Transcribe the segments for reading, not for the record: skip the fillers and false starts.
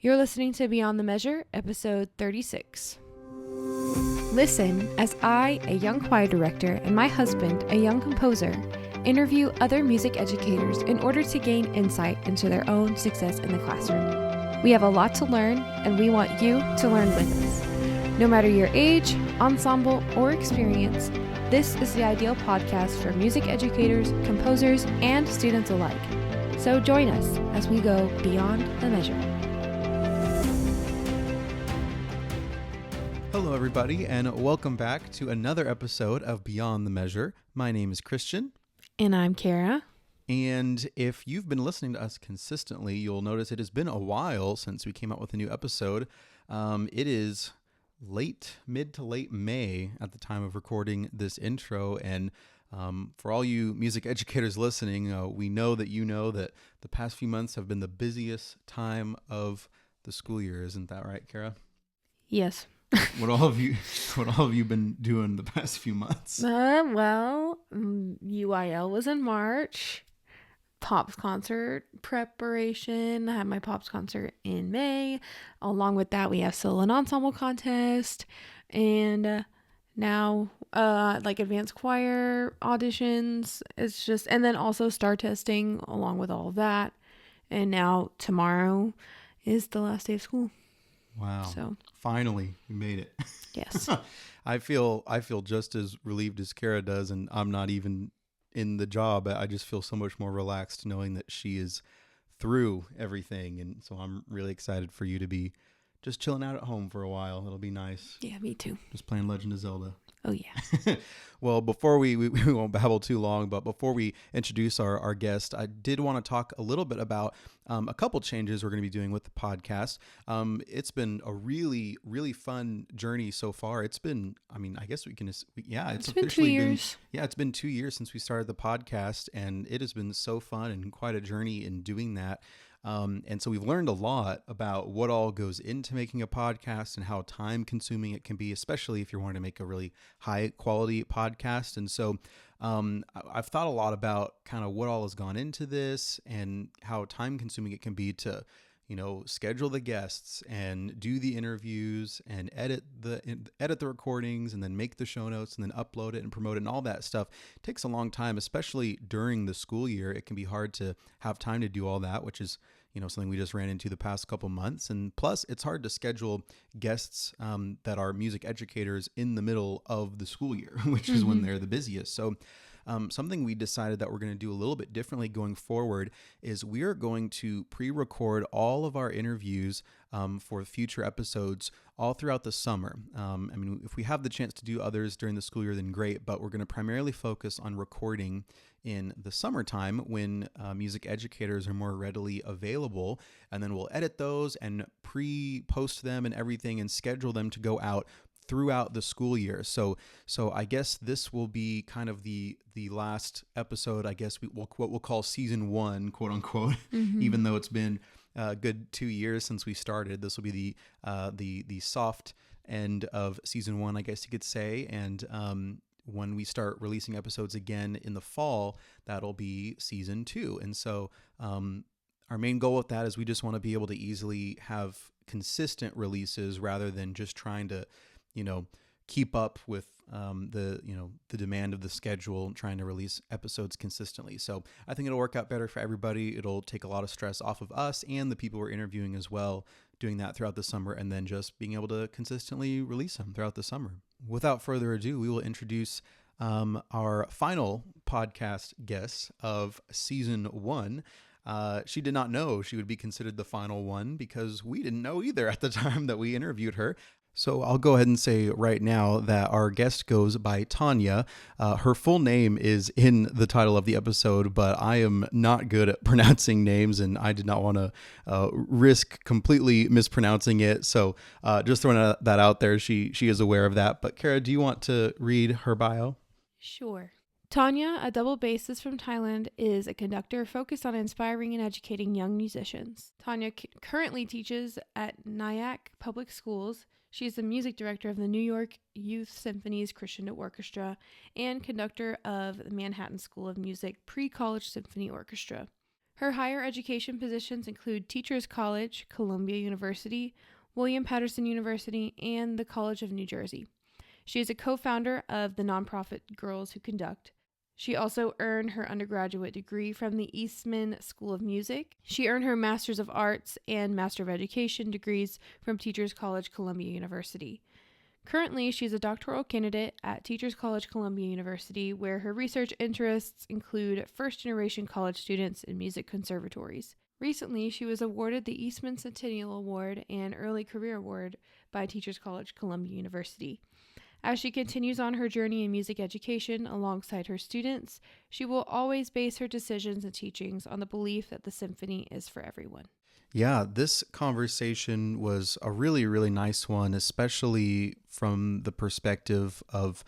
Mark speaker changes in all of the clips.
Speaker 1: You're listening to Beyond the Measure, episode 36. Listen as I, a young choir director, and my husband, a young composer, interview other music educators in order to gain insight into their own success in the classroom. We have a lot to learn, and we want you to learn with us. No matter your age, ensemble, or experience, this is the ideal podcast for music educators, composers, and students alike. So join us as we go beyond the measure.
Speaker 2: Hello, everybody, and welcome back to another episode of Beyond the Measure. My name is Christian.
Speaker 1: And I'm Kara.
Speaker 2: And if you've been listening to us consistently, you'll notice it has been a while since we came out with a new episode. It is mid to late May at the time of recording this intro. And for all you music educators listening, we know that the past few months have been the busiest time of the school year. Isn't that right, Kara?
Speaker 1: Yes.
Speaker 2: What all have you been doing the past few months?
Speaker 1: UIL was in March. Pops concert preparation. I had my Pops concert in May. Along with that, we have solo and ensemble contest, and now advanced choir auditions. It's just, and then also star testing along with all of that. And now tomorrow is the last day of school.
Speaker 2: Wow.
Speaker 1: So
Speaker 2: finally we made it.
Speaker 1: Yes.
Speaker 2: I feel just as relieved as Kara does, and I'm not even in the job. I just feel so much more relaxed knowing that she is through everything. And so I'm really excited for you to be just chilling out at home for a while. It'll be nice.
Speaker 1: Yeah, me too.
Speaker 2: Just playing Legend of Zelda.
Speaker 1: Oh, yeah.
Speaker 2: Well, before we won't babble too long, but before we introduce our guest, I did want to talk a little bit about a couple changes we're going to be doing with the podcast. It's been a really, really fun journey so far. It's been, I guess it's
Speaker 1: been 2 years.
Speaker 2: It's been 2 years since we started the podcast, and it has been so fun and quite a journey in doing that. And so we've learned a lot about what all goes into making a podcast and how time consuming it can be, especially if you're wanting to make a really high quality podcast. And so I've thought a lot about kind of what all has gone into this and how time consuming it can be to, schedule the guests and do the interviews and edit the recordings and then make the show notes and then upload it and promote it and all that stuff. It takes a long time, especially during the school year. It can be hard to have time to do all that, which is, something we just ran into the past couple months. And plus it's hard to schedule guests that are music educators in the middle of the school year, which is when they're the busiest. So something we decided that we're going to do a little bit differently going forward is we are going to pre-record all of our interviews for future episodes all throughout the summer. If we have the chance to do others during the school year, then great, but we're going to primarily focus on recording in the summertime when music educators are more readily available, and then we'll edit those and pre-post them and everything and schedule them to go out throughout the school year. So I guess this will be kind of the last episode, I guess what we'll call season 1, quote unquote, even though it's been a good 2 years since we started. This will be the soft end of season 1, I guess you could say. And when we start releasing episodes again in the fall, that'll be season 2. And so our main goal with that is we just want to be able to easily have consistent releases rather than just trying to keep up with the demand of the schedule and trying to release episodes consistently. So I think it'll work out better for everybody. It'll take a lot of stress off of us and the people we're interviewing as well, doing that throughout the summer and then just being able to consistently release them throughout the summer. Without further ado, we will introduce our final podcast guest of season 1. She did not know she would be considered the final one because we didn't know either at the time that we interviewed her. So I'll go ahead and say right now that our guest goes by Tanya. Her full name is in the title of the episode, but I am not good at pronouncing names, and I did not want to risk completely mispronouncing it. So just throwing that out there, she is aware of that. But Kara, do you want to read her bio?
Speaker 1: Sure. Tanya, a double bassist from Thailand, is a conductor focused on inspiring and educating young musicians. Tanya currently teaches at Nyack Public Schools. She is the music director of the New York Youth Symphony's Crescendo Orchestra and conductor of the Manhattan School of Music Pre-College Symphony Orchestra. Her higher education positions include Teachers College, Columbia University, William Patterson University, and the College of New Jersey. She is a co-founder of the nonprofit Girls Who Conduct. She also earned her undergraduate degree from the Eastman School of Music. She earned her Master's of Arts and Master of Education degrees from Teachers College, Columbia University. Currently, she's a doctoral candidate at Teachers College, Columbia University, where her research interests include first-generation college students in music conservatories. Recently, she was awarded the Eastman Centennial Award and Early Career Award by Teachers College, Columbia University. As she continues on her journey in music education alongside her students, she will always base her decisions and teachings on the belief that the symphony is for everyone.
Speaker 2: Yeah, this conversation was a really, really nice one, especially from the perspective of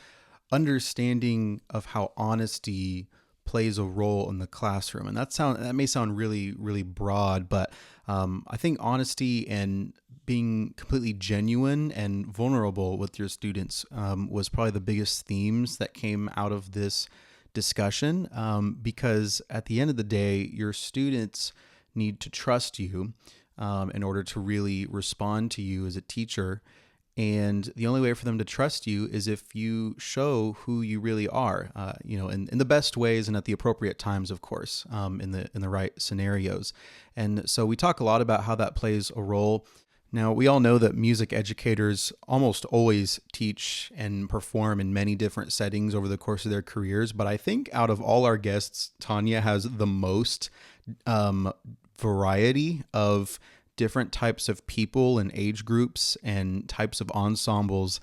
Speaker 2: understanding of how honesty plays a role in the classroom. And that may sound really, really broad, but I think honesty and being completely genuine and vulnerable with your students was probably the biggest themes that came out of this discussion, because at the end of the day, your students need to trust you in order to really respond to you as a teacher. And the only way for them to trust you is if you show who you really are, in the best ways and at the appropriate times, of course, in the right scenarios. And so we talk a lot about how that plays a role. Now, we all know that music educators almost always teach and perform in many different settings over the course of their careers. But I think out of all our guests, Tanya has the most variety of different types of people and age groups and types of ensembles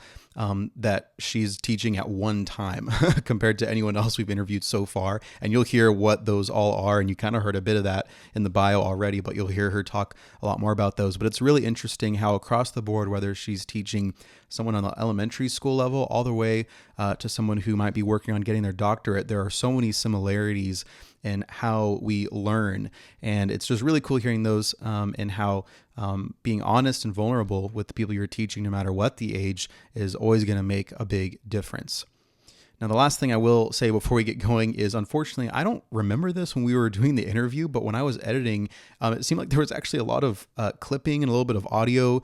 Speaker 2: that she's teaching at one time compared to anyone else we've interviewed so far. And you'll hear what those all are. And you kind of heard a bit of that in the bio already, but you'll hear her talk a lot more about those. But it's really interesting how across the board, whether she's teaching someone on the elementary school level all the way to someone who might be working on getting their doctorate, there are so many similarities in how we learn. And it's just really cool hearing those and how being honest and vulnerable with the people you're teaching, no matter what the age, is always going to make a big difference. Now, the last thing I will say before we get going is, unfortunately, I don't remember this when we were doing the interview, but when I was editing, it seemed like there was actually a lot of clipping and a little bit of audio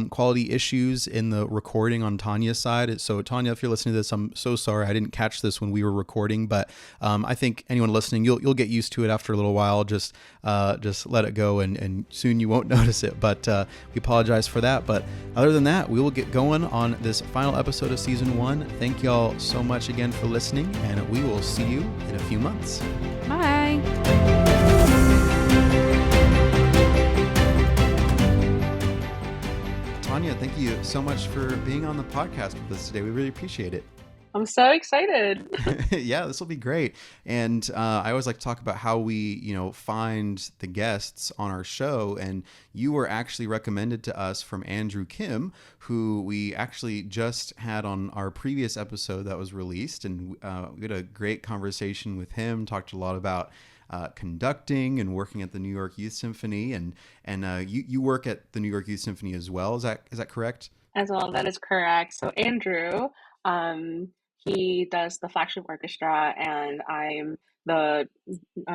Speaker 2: quality issues in the recording on Tanya's side. So, Tanya, if you're listening to this, I'm so sorry I didn't catch this when we were recording, but I think anyone listening, you'll get used to it after a little while. Just let it go, and soon you won't notice it. But we apologize for that. But other than that, we will get going on this final episode of season 1. Thank y'all so much again for listening, and we will see you in a few months.
Speaker 1: Bye.
Speaker 2: Tanya, thank you so much for being on the podcast with us today. We really appreciate it.
Speaker 3: I'm so excited.
Speaker 2: Yeah, this will be great. And I always like to talk about how we, find the guests on our show. And you were actually recommended to us from Andrew Kim, who we actually just had on our previous episode that was released. And we had a great conversation with him, talked a lot about conducting and working at the New York Youth Symphony. And you work at the New York Youth Symphony as well. Is that correct?
Speaker 3: As well, that is correct. So Andrew, he does the flagship orchestra, and I'm the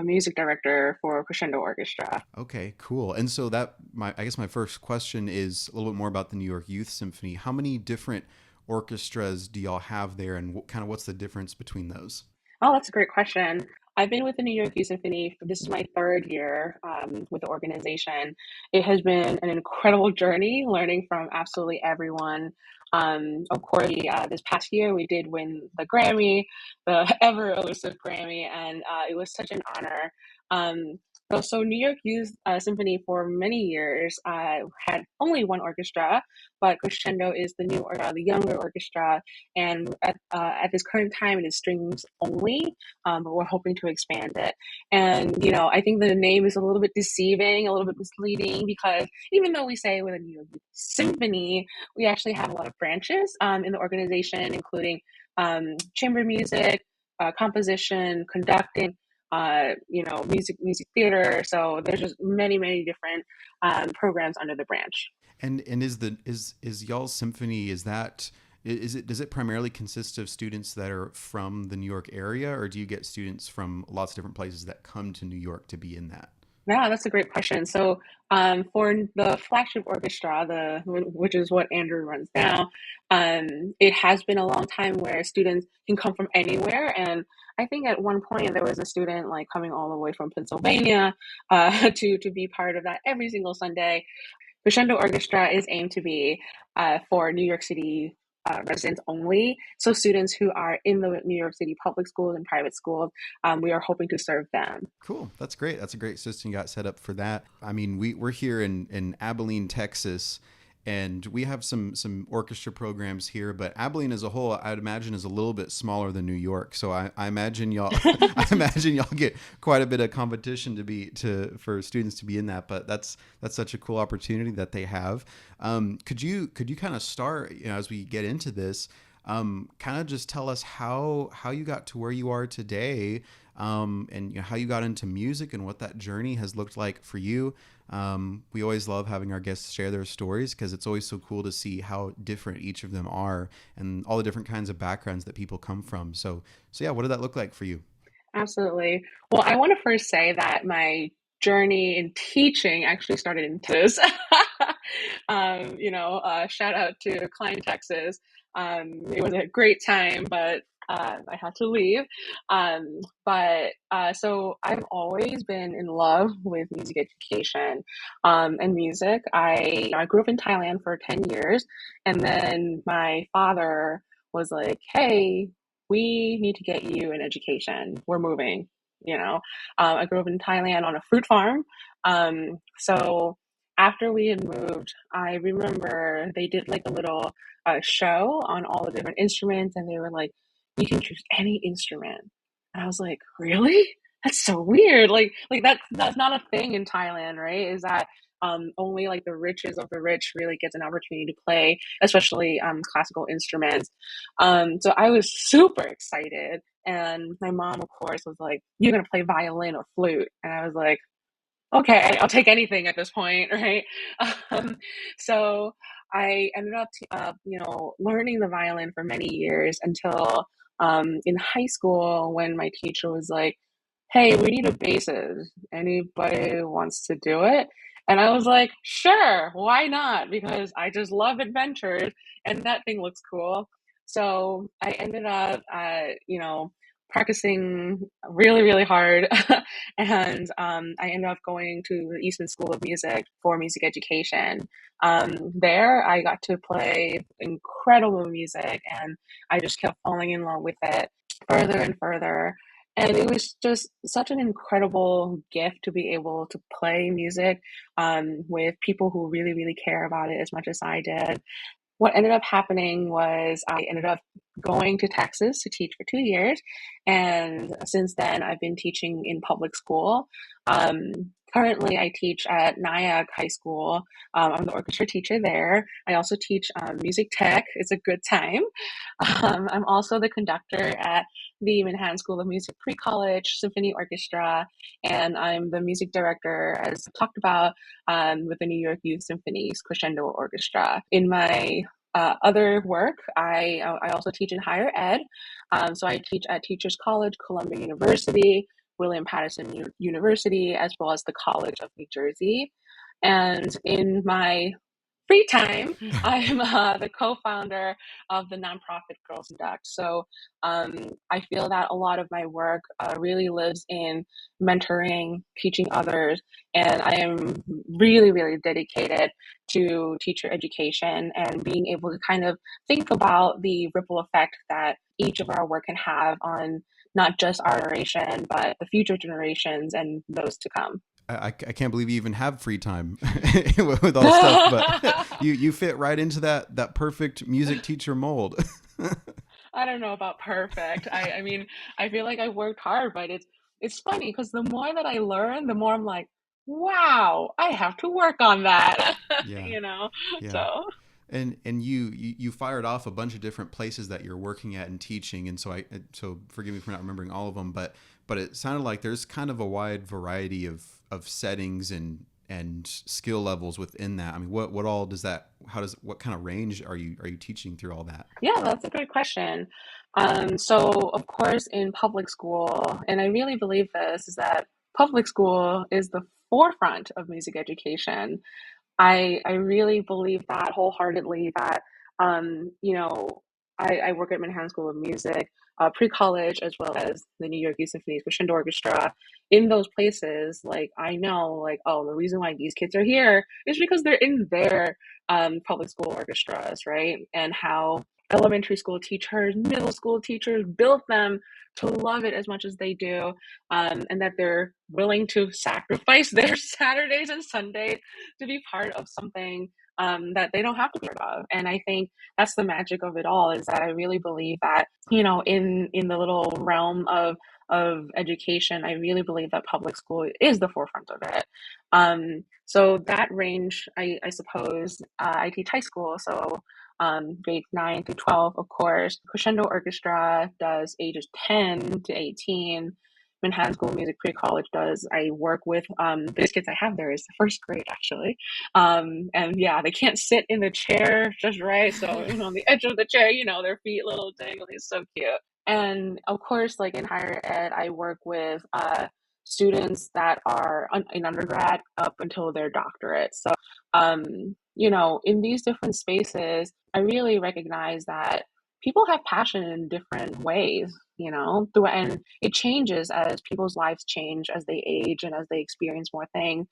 Speaker 3: music director for Crescendo Orchestra.
Speaker 2: Okay, cool. And so I guess my first question is a little bit more about the New York Youth Symphony. How many different orchestras do y'all have there, and what's the difference between those?
Speaker 3: Oh, that's a great question. I've been with the New York Youth Symphony. This is my third year with the organization. It has been an incredible journey, learning from absolutely everyone. Of course, this past year we did win the Grammy, the ever elusive Grammy, and it was such an honor. So New York Youth Symphony for many years had only one orchestra, but Crescendo is the younger orchestra, and at this current time it is strings only, but we're hoping to expand it. And I think the name is a little bit deceiving, a little bit misleading, because even though we say we're the New York Youth Symphony, we actually have a lot of branches in the organization, including chamber music, composition, conducting, music theater. So there's just many different programs under the branch.
Speaker 2: And is y'all's symphony, does it primarily consist of students that are from the New York area, or do you get students from lots of different places that come to New York to be in that?
Speaker 3: Yeah, that's a great question. So, for the flagship orchestra, which is what Andrew runs now, it has been a long time where students can come from anywhere. And I think at one point there was a student like coming all the way from Pennsylvania to be part of that every single Sunday. Crescendo Orchestra is aimed to be for New York City residents only. So students who are in the New York City public schools and private schools, we are hoping to serve them.
Speaker 2: Cool. That's great. That's a great system you got set up for that. I mean, we're here in Abilene, Texas, and we have some orchestra programs here, but Abilene as a whole, I'd imagine, is a little bit smaller than New York. So I imagine y'all I imagine y'all get quite a bit of competition for students to be in that. But that's such a cool opportunity that they have. Could you kind of start, as we get into this, kind of just tell us how you got to where you are today, and how you got into music and what that journey has looked like for you. We always love having our guests share their stories because it's always so cool to see how different each of them are and all the different kinds of backgrounds that people come from. So yeah, what did that look like for you?
Speaker 3: Absolutely. Well, I want to first say that my journey in teaching actually started in Texas. Shout out to Klein, Texas. It was a great time, but I had to leave. But so I've always been in love with music education and music. I grew up in Thailand for 10 years, and then my father was like, "Hey, we need to get you an education. We're moving." You know, I grew up in Thailand on a fruit farm. So after we had moved, I remember they did like a little show on all the different instruments, and they were like, "You can choose any instrument." And I was like, "Really? That's so weird. Like that's not a thing in Thailand, right? Is that only like the richest of the rich really gets an opportunity to play, especially classical instruments." So I was super excited. And my mom, of course, was like, "You're going to play violin or flute." And I was like, "Okay, I'll take anything at this point," right? Um, so I ended up, learning the violin for many years until in high school when my teacher was like, "Hey, we need a bassist. Anybody wants to do it?" And I was like, "Sure, why not?" Because I just love adventures and that thing looks cool. So I ended up, practicing really, really hard. And I ended up going to the Eastman School of Music for music education. There, I got to play incredible music, and I just kept falling in love with it further and further. And it was just such an incredible gift to be able to play music with people who really, really care about it as much as I did. What ended up happening was I ended up going to Texas to teach for 2 years. And since then, I've been teaching in public school. Um, Currently, I teach at Nyack High School. I'm the orchestra teacher there. I also teach music tech. It's a good time. I'm also the conductor at the Manhattan School of Music Pre-College Symphony Orchestra, and I'm the music director, as talked about, with the New York Youth Symphony's Crescendo Orchestra. In my other work, I also teach in higher ed. So I teach at Teachers College, Columbia University, William Patterson University, as well as the College of New Jersey. And in my free time, I'm the co-founder of the nonprofit Girls Conduct. So I feel that a lot of my work really lives in mentoring, teaching others, and I am really, really dedicated to teacher education and being able to kind of think about the ripple effect that each of our work can have on not just our generation, but the future generations and those to come.
Speaker 2: I can't believe you even have free time with all stuff, but you fit right into that perfect music teacher mold.
Speaker 3: I don't know about perfect. I mean, I feel like I worked hard, but it's funny because the more that I learn, the more I'm like, wow, I have to work on that.
Speaker 2: Yeah,
Speaker 3: you know?
Speaker 2: yeah.
Speaker 3: So
Speaker 2: And you fired off a bunch of different places that you're working at and teaching, and so forgive me for not remembering all of them, but it sounded like there's kind of a wide variety of settings and skill levels within that. I mean, what all does that? What kind of range are you teaching through all that?
Speaker 3: yeah, that's a great question. So of course in public school, and I really believe this, is that public school is the forefront of music education. I really believe that wholeheartedly that, you know, I work at Manhattan School of Music, pre-college, as well as the New York Youth Symphony's Crescendo Orchestra. In those places, like, I know, like, oh, the reason why these kids are here is because they're in their public school orchestras, right? And how elementary school teachers, middle school teachers built them to love it as much as they do, and that they're willing to sacrifice their Saturdays and Sundays to be part of something that they don't have to be part of. And I think that's the magic of it all, is that I really believe that, you know, in the little realm of education, I really believe that public school is the forefront of it. So that range, I suppose, I teach high school, so grades 9 through 12, of course. Crescendo Orchestra does ages 10 to 18. Manhattan School of Music pre-college does. I work with the biggest kids I have there is the first grade, actually. And yeah, they can't sit in the chair just right. So, you know, on the edge of the chair, you know, their feet little dangling. It's so cute. And of course, like in higher ed, I work with students that are in undergrad up until their doctorate. So, you know, in these different spaces, I really recognize that people have passion in different ways, you know, and it changes as people's lives change, as they age and as they experience more things.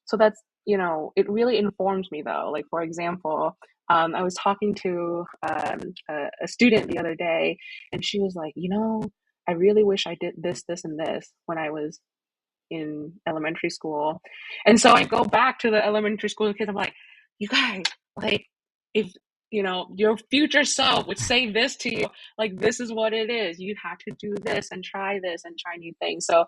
Speaker 3: So that's, you know, it really informs me though. Like, for example, I was talking to a student the other day, and she was like, you know, I really wish I did this, this, and this when I was in elementary school. And so I go back to the elementary school kids. I'm like, you guys, like, if you know your future self would say this to you, like, this is what it is. You have to do this and try new things. So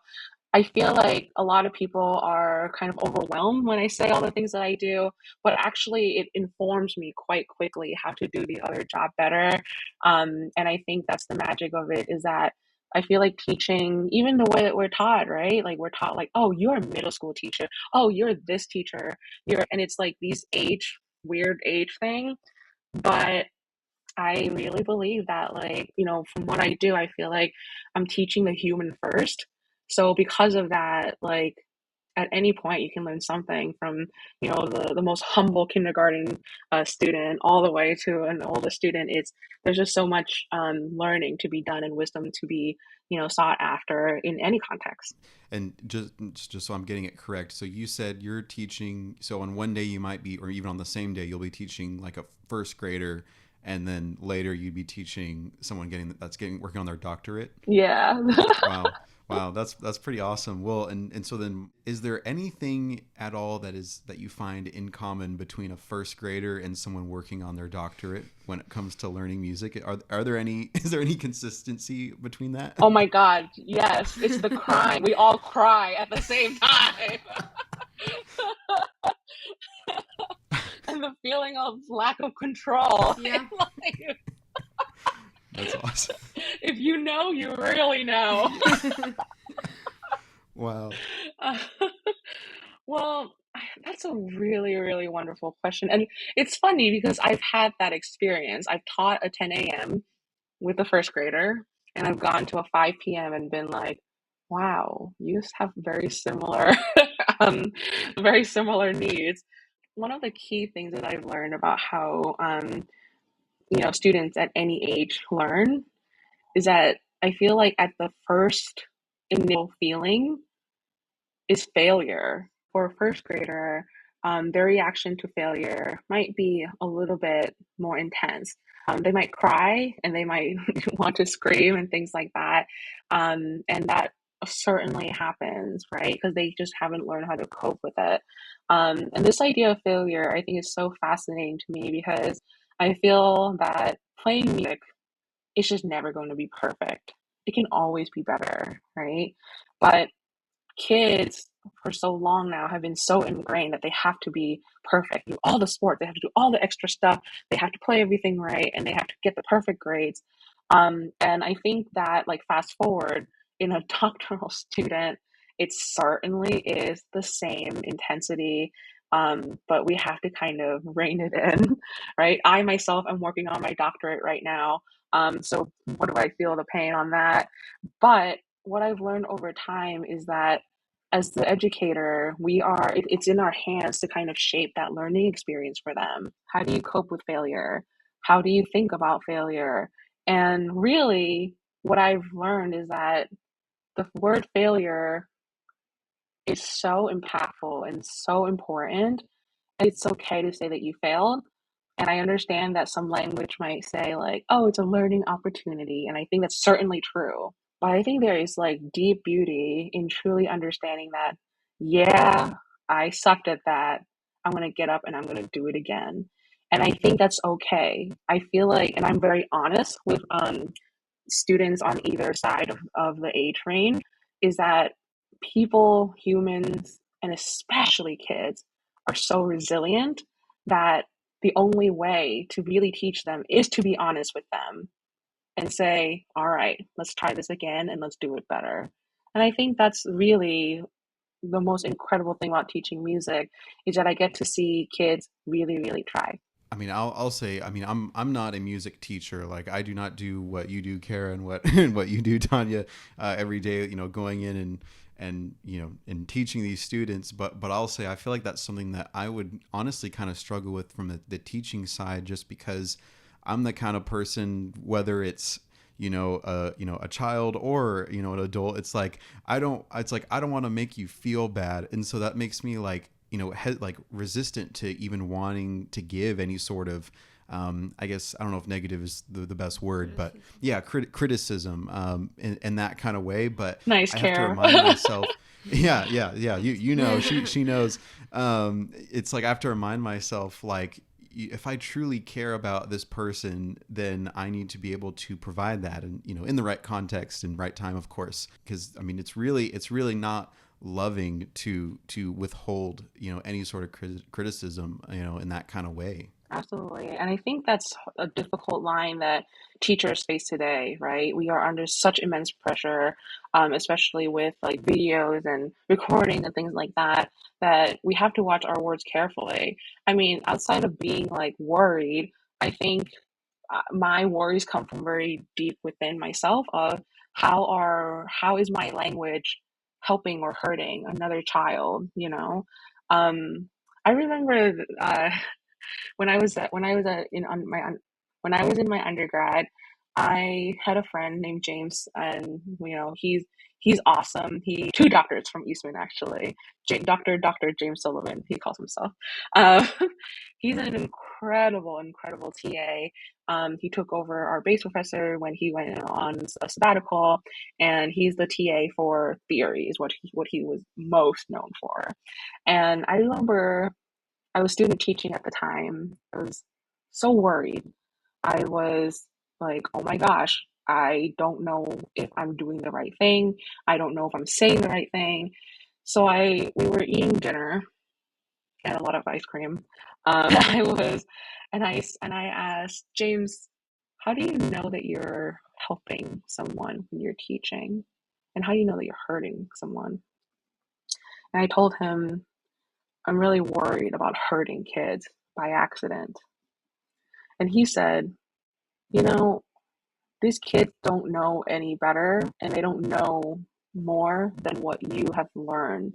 Speaker 3: I feel like a lot of people are kind of overwhelmed when I say all the things that I do, but actually it informs me quite quickly how to do the other job better. And I think that's the magic of it, is that I feel like teaching, even the way that we're taught, right? Like, we're taught like, oh, you're a middle school teacher. Oh, you're this teacher. And it's like these weird age thing. But I really believe that, like, you know, from what I do, I feel like I'm teaching the human first. So because of that, like, at any point you can learn something from, you know, the most humble kindergarten student all the way to an older student. There's just so much learning to be done and wisdom to be, you know, sought after in any context.
Speaker 2: And just so I'm getting it correct, so you said you're teaching, so on one day you might be, or even on the same day, you'll be teaching like a first grader, and then later you'd be teaching someone working on their doctorate.
Speaker 3: Yeah.
Speaker 2: Wow, that's pretty awesome. Well, and so then, is there anything at all that you find in common between a first grader and someone working on their doctorate when it comes to learning music? Are there any is there any consistency between that?
Speaker 3: Oh my God, yes, it's the crying. We all cry at the same time. And the feeling of lack of control.
Speaker 1: Yeah.
Speaker 3: Like,
Speaker 2: That's awesome.
Speaker 3: if you know, you really know.
Speaker 2: Wow.
Speaker 3: Well, that's a really, really wonderful question. And it's funny because I've had that experience. I've taught a 10 a.m. with a first grader, and I've gone to a 5 p.m. and been like, wow, you have very similar, very similar needs. One of the key things that I've learned about how, you know, students at any age learn is that I feel like at the first initial feeling is failure. For a first grader, their reaction to failure might be a little bit more intense. They might cry and they might want to scream and things like that. And that certainly happens, right? Because they just haven't learned how to cope with it. And this idea of failure, I think, is so fascinating to me because I feel that playing music is just never going to be perfect. It can always be better, right? But kids for so long now have been so ingrained that they have to be perfect. Do all the sports, they have to do all the extra stuff, they have to play everything right, and they have to get the perfect grades. And I think that, like, fast forward in a doctoral student, it certainly is the same intensity. But we have to kind of rein it in, right? I myself am working on my doctorate right now. So what do I feel the pain on that? But what I've learned over time is that as the educator, it's in our hands to kind of shape that learning experience for them. How do you cope with failure? How do you think about failure? And really, what I've learned is that the word failure is so impactful and so important. It's okay to say that you failed. And I understand that some language might say, like, oh, it's a learning opportunity. And I think that's certainly true. But I think there is like deep beauty in truly understanding that, yeah, I sucked at that. I'm going to get up and I'm going to do it again. And I think that's okay. I feel like, and I'm very honest with students on either side of the age range, is that people, humans, and especially kids are so resilient that the only way to really teach them is to be honest with them and say, all right, let's try this again and let's do it better. And I think that's really the most incredible thing about teaching music, is that I get to see kids really, really try.
Speaker 2: I mean, I'll say, I mean, I'm not a music teacher. Like, I do not do what you do, Kara, and what what you do, Tanya, every day. You know, going in and you know, and teaching these students. But I'll say, I feel like that's something that I would honestly kind of struggle with from the teaching side, just because I'm the kind of person, whether it's you know a child or you know an adult, it's like I don't want to make you feel bad, and so that makes me like you know like resistant to even wanting to give any sort of I guess I don't know if negative is the best word, but yeah, criticism in that kind of way. But
Speaker 3: Nice,
Speaker 2: I have to
Speaker 3: Kara.
Speaker 2: remind myself, yeah. You know, she knows. It's like I have to remind myself, like, if I truly care about this person, then I need to be able to provide that, and you know, in the right context and right time, of course. Because I mean, it's really not loving to withhold you know any sort of criticism you know in that kind of way.
Speaker 3: Absolutely. And I think that's a difficult line that teachers face today, right? We are under such immense pressure, especially with like videos and recording and things like that, that we have to watch our words carefully. I mean, outside of being like worried, I think my worries come from very deep within myself of how is my language helping or hurting another child, you know? I remember when I was in my undergrad, I had a friend named James, and you know he's awesome. He two doctors from Eastman actually, Dr. James Sullivan, he calls himself. Um, he's an incredible TA. He took over our bass professor when he went on a sabbatical, and he's the TA for theory, is what he was most known for. And I remember I was student teaching at the time. I was so worried. I was like, oh my gosh, I don't know if I'm doing the right thing. I don't know if I'm saying the right thing. So we were eating dinner and a lot of ice cream. I was, and I asked James, how do you know that you're helping someone when you're teaching, and how do you know that you're hurting someone? And I told him, I'm really worried about hurting kids by accident. And he said, you know, these kids don't know any better, and they don't know more than what you have learned.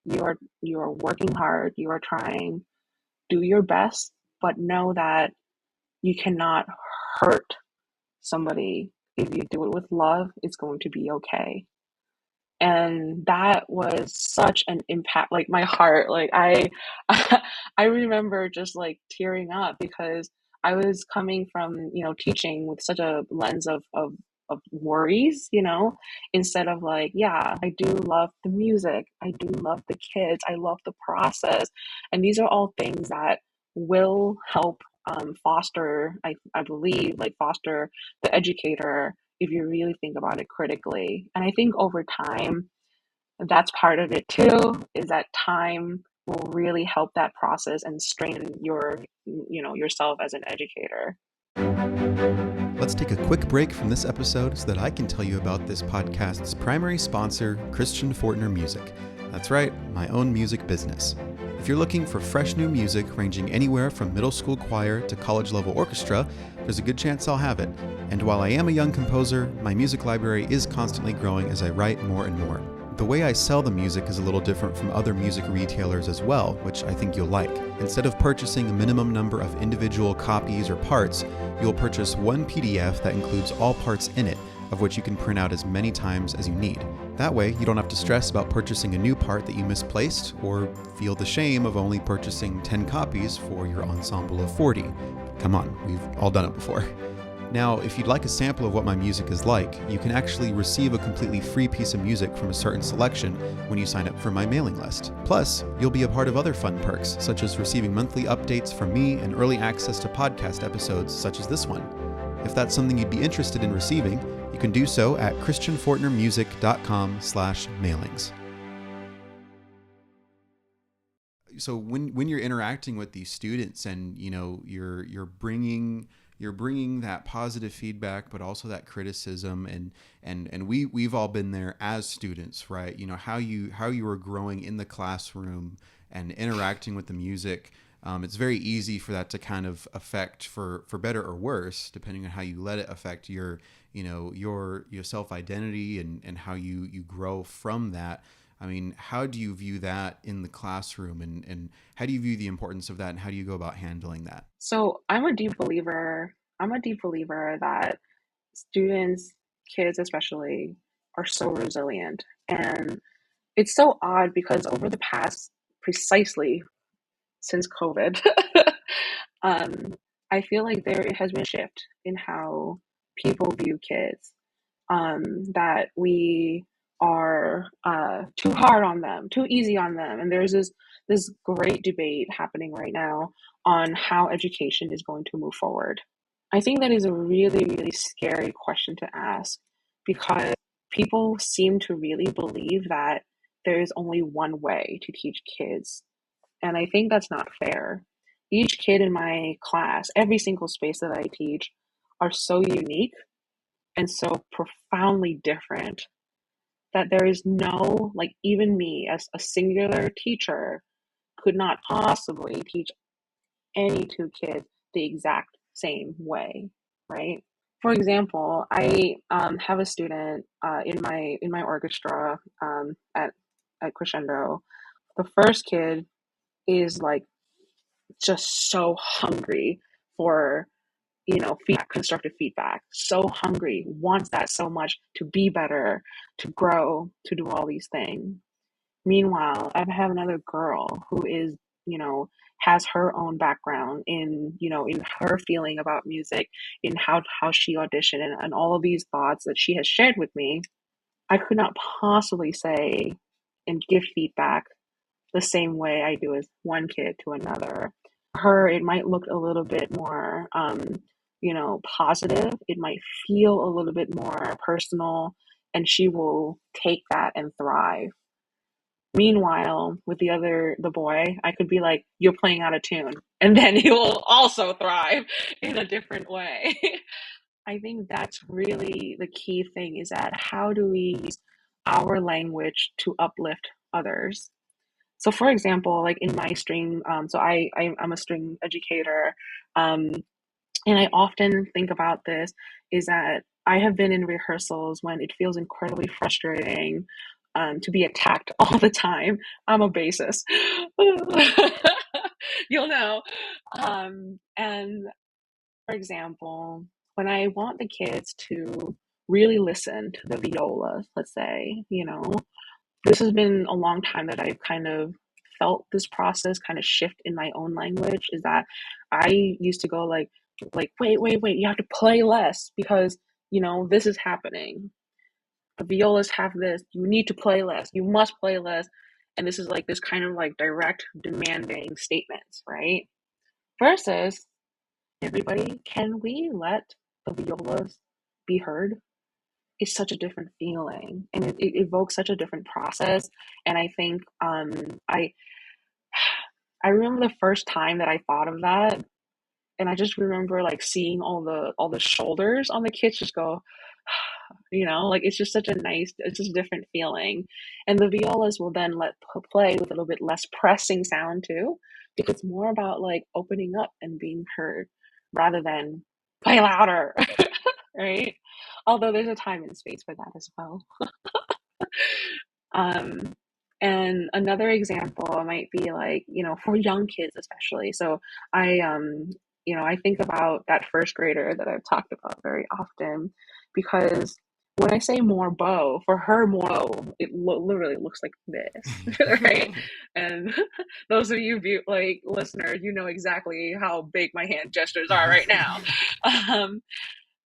Speaker 3: You are working hard, you are trying, do your best, but know that you cannot hurt somebody. If you do it with love, it's going to be okay. And that was such an impact, like my heart, like I remember just like tearing up, because I was coming from teaching with such a lens of worries, instead of like, yeah, I do love the music, I do love the kids, I love the process, and these are all things that will help foster, I believe, like foster the educator, if you really think about it critically. And I think over time, that's part of it too, is that time will really help that process and strengthen yourself as an educator.
Speaker 2: Let's take a quick break from this episode so that I can tell you about this podcast's primary sponsor, Christian Fortner Music. That's right, my own music business. If you're looking for fresh new music ranging anywhere from middle school choir to college level orchestra, there's a good chance I'll have it. And while I am a young composer, my music library is constantly growing as I write more and more. The way I sell the music is a little different from other music retailers as well, which I think you'll like. Instead of purchasing a minimum number of individual copies or parts, you'll purchase one PDF that includes all parts in it, of which you can print out as many times as you need. That way, you don't have to stress about purchasing a new part that you misplaced or feel the shame of only purchasing 10 copies for your ensemble of 40. Come on, we've all done it before. Now, if you'd like a sample of what my music is like, you can actually receive a completely free piece of music from a certain selection when you sign up for my mailing list. Plus, you'll be a part of other fun perks, such as receiving monthly updates from me and early access to podcast episodes such as this one. If that's something you'd be interested in receiving, you can do so at christianfortnermusic.com/mailings. So when you're interacting with these students and you're bringing that positive feedback, but also that criticism, and we've all been there as students, right? How you were growing in the classroom and interacting with the music. It's very easy for that to kind of affect, for better or worse, depending on how you let it affect your self-identity and how you grow from that. I mean, how do you view that in the classroom, and how do you view the importance of that, and how do you go about handling that?
Speaker 3: So I'm a deep believer that students, kids especially, are so resilient. And it's so odd because over the past, precisely since COVID, I feel like there has been a shift in how people view kids. That we are too hard on them, too easy on them, and there's this great debate happening right now on how education is going to move forward. I think that is a really, really scary question to ask because people seem to really believe that there is only one way to teach kids. And I think that's not fair. Each kid in my class, every single space that I teach, are so unique and so profoundly different that there is no, like, even me as a singular teacher could not possibly teach any two kids the exact same way, right? For example, I have a student in my orchestra at Crescendo. The first kid is like just so hungry for feedback, constructive feedback, so hungry, wants that so much to be better, to grow, to do all these things. Meanwhile, I have another girl who is, has her own background in her feeling about music, in how she auditioned, and all of these thoughts that she has shared with me. I could not possibly say and give feedback the same way I do as one kid to another. Her, it might look a little bit more, positive. It might feel a little bit more personal, and she will take that and thrive. Meanwhile, with the boy, I could be like, "You're playing out of tune," and then he will also thrive in a different way. I think that's really the key thing: is that how do we use our language to uplift others? So, for example, like in my string, so I'm a string educator, um, and I often think about this is that I have been in rehearsals when it feels incredibly frustrating to be attacked all the time. I'm a bassist. You'll know. And for example, when I want the kids to really listen to the viola, let's say, this has been a long time that I've kind of felt this process kind of shift in my own language, is that I used to go like, wait, you have to play less because, this is happening. The violas have this, you need to play less, you must play less. And this is like this kind of like direct demanding statements, right? Versus, everybody, can we let the violas be heard? Is such a different feeling, and it evokes such a different process. And I think I I remember the first time that I thought of that, and I just remember like seeing all the shoulders on the kids just go, like it's just it's just a different feeling. And the violas will then play with a little bit less pressing sound too, because it's more about like opening up and being heard rather than play louder, right? Although there's a time and space for that as well. Um, and another example might be like, for young kids especially. So I, I think about that first grader that I've talked about very often, because when I say more bow, for her more bow, it literally looks like this, right? And those of you like listeners, you know exactly how big my hand gestures are right now.